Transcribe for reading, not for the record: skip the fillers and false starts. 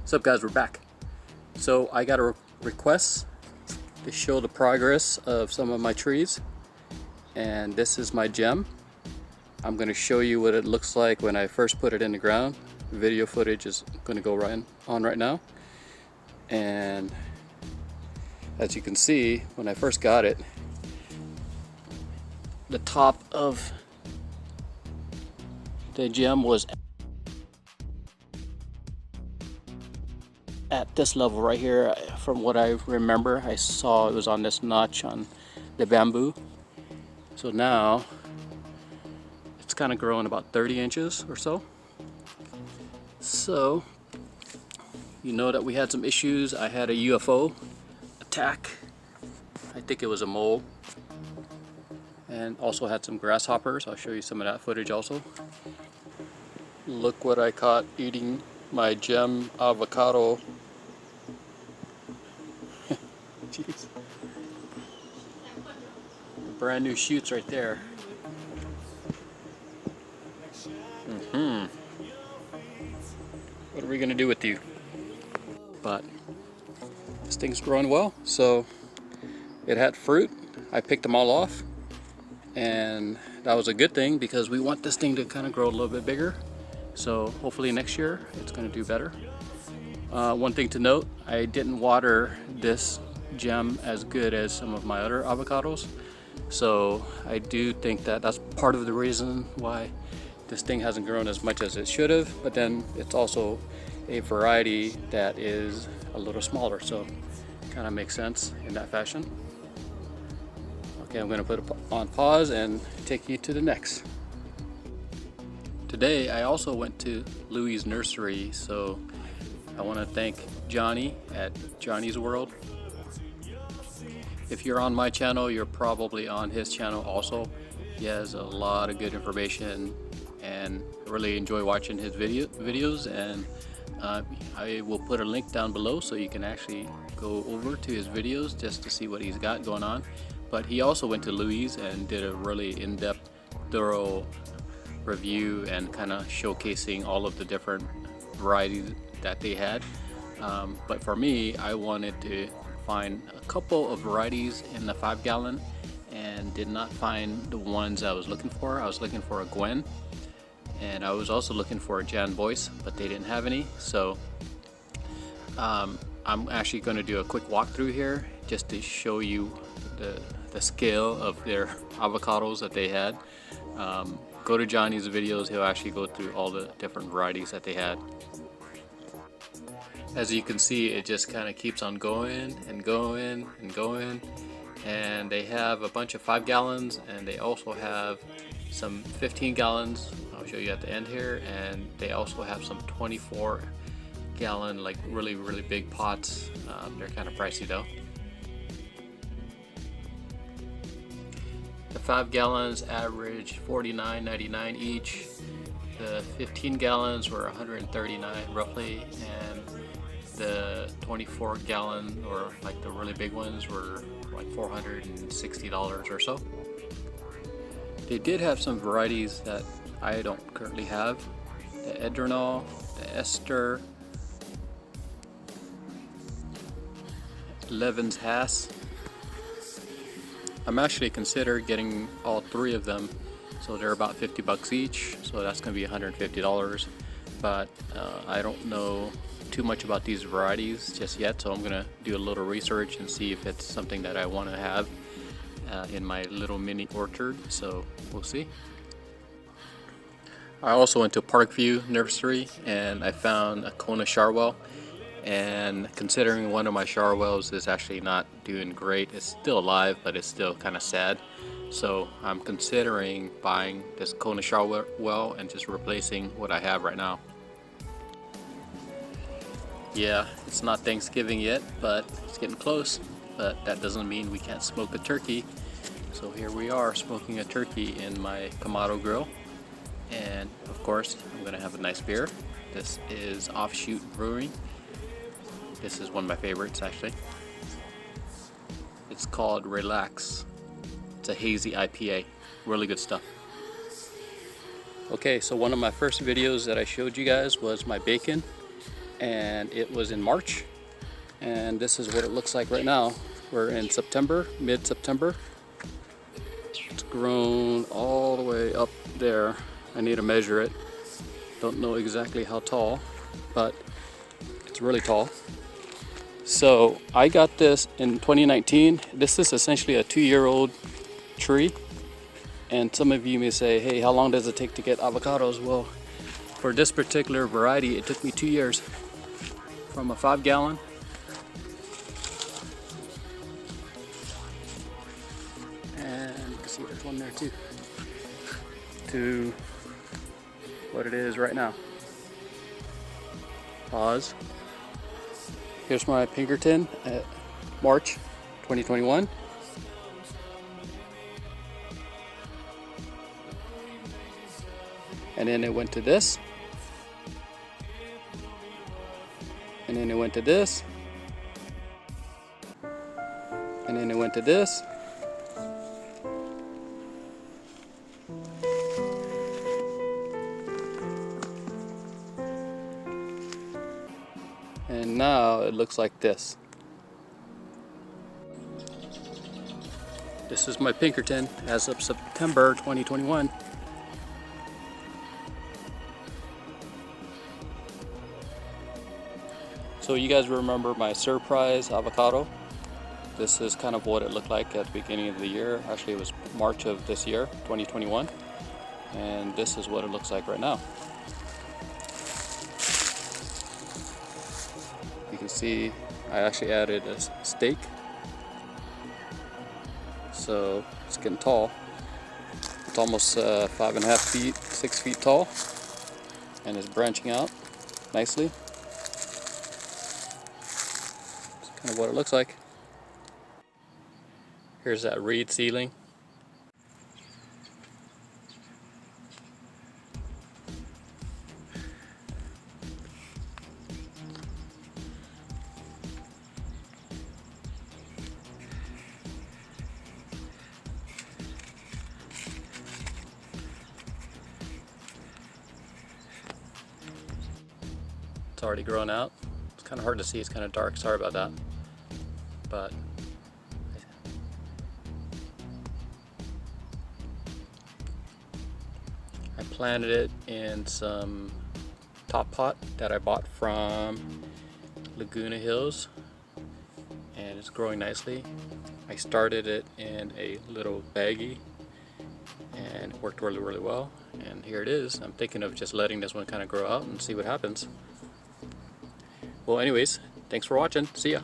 What's up guys, we're back. So I got a request to show the progress of some of my trees, and this is my gem. I'm going to show you what it looks like when I first put it in the ground. Video footage is going to go on right now, and as you can see, when I first got it, the top of the gem was at this level right here. From what I remember, I saw it was on this notch on the bamboo. So now it's kind of growing about 30 inches or so. So you know that we had some issues. I had a UFO attack. I think it was a mole, and also had some grasshoppers. I'll show you some of that footage also. Look what I caught eating my gem avocado. Jeez. Brand new shoots right there. What are we gonna do with you? But this thing's growing well, so it had fruit. I picked them all off, and that was a good thing because we want this thing to kind of grow a little bit bigger. So hopefully next year it's going to do better. One thing to note, I didn't water this gem as good as some of my other avocados. So I do think that that's part of the reason why this thing hasn't grown as much as it should have. But then it's also a variety that is a little smaller, so kind of makes sense in that fashion. Okay, I'm going to put it on pause and take you to the next. Today I also went to Louie's Nursery, so I want to thank Johnny at Johnny's World. If you're on my channel, you're probably on his channel also. He has a lot of good information, and I really enjoy watching his videos, and I will put a link down below so you can actually go over to his videos just to see what he's got going on. But he also went to Louie's and did a really in-depth, thorough review and kind of showcasing all of the different varieties that they had. But for me, I wanted to find a couple of varieties in the 5-gallon and did not find the ones I was looking for. I was looking for a Gwen, and I was also looking for a Jan Boyce, but they didn't have any. So I'm actually going to do a quick walkthrough here just to show you the scale of their avocados that they had. Go to Johnny's videos, he'll actually go through all the different varieties that they had. As you can see, it just kind of keeps on going and going and going, and they have a bunch of 5 gallons, and they also have some 15 gallons. I'll show you at the end here, and they also have some 24 gallon, like really big pots. They're kind of pricey though. The 5 gallons average $49.99 each. The 15 gallons were $139 roughly, and the 24 gallon, or like the really big ones, were like $460 or so. They did have some varieties that I don't currently have. The Edrenal, the Esther, Levin's Hass. I'm actually considering getting all 3 of them, so they're about 50 bucks each, so that's going to be $150. But I don't know too much about these varieties just yet, so I'm going to do a little research and see if it's something that I want to have in my little mini orchard, so we'll see. I also went to Parkview Nursery and I found a Kona Charwell. And considering one of my Charwells is actually not doing great, it's still alive, but it's still kind of sad. So I'm considering buying this Kona Charwell and just replacing what I have right now. Yeah, it's not Thanksgiving yet, but it's getting close. But that doesn't mean we can't smoke a turkey. So here we are smoking a turkey in my Kamado grill. And of course, I'm gonna have a nice beer. This is Offshoot Brewing. This is one of my favorites actually. It's called Relax. It's a hazy IPA. Really good stuff. Okay, so one of my first videos that I showed you guys was my bacon. and it was in March, and this is what it looks like right now. We're in September, mid-September. It's grown all the way up there. I need to measure it. Don't know exactly how tall, but it's really tall. So I got this in 2019. This is essentially a 2-year-old tree. And some of you may say, hey, how long does it take to get avocados? Well, for this particular variety, it took me 2 years. From a 5-gallon and you can see there's one there too, to what it is right now. Pause. Here's my Pinkerton at March 2021. And then it went to this. And then it went to this. And then it went to this. And now it looks like this. This is my Pinkerton as of September 2021. So you guys remember my surprise avocado? This is kind of what it looked like at the beginning of the year. Actually, it was March of this year, 2021. And this is what it looks like right now. You can see I actually added a stake. So it's getting tall. It's almost 5.5 feet, 6 feet tall. And it's branching out nicely. Kind of what it looks like. Here's that reed ceiling. It's already grown out. It's kind of hard to see, it's kind of dark, sorry about that. But I planted it in some top pot that I bought from Laguna Hills, and it's growing nicely. I started it in a little baggie and it worked really well, and here it is. I'm thinking of just letting this one kind of grow out and see what happens. Well, anyways, thanks for watching. See ya.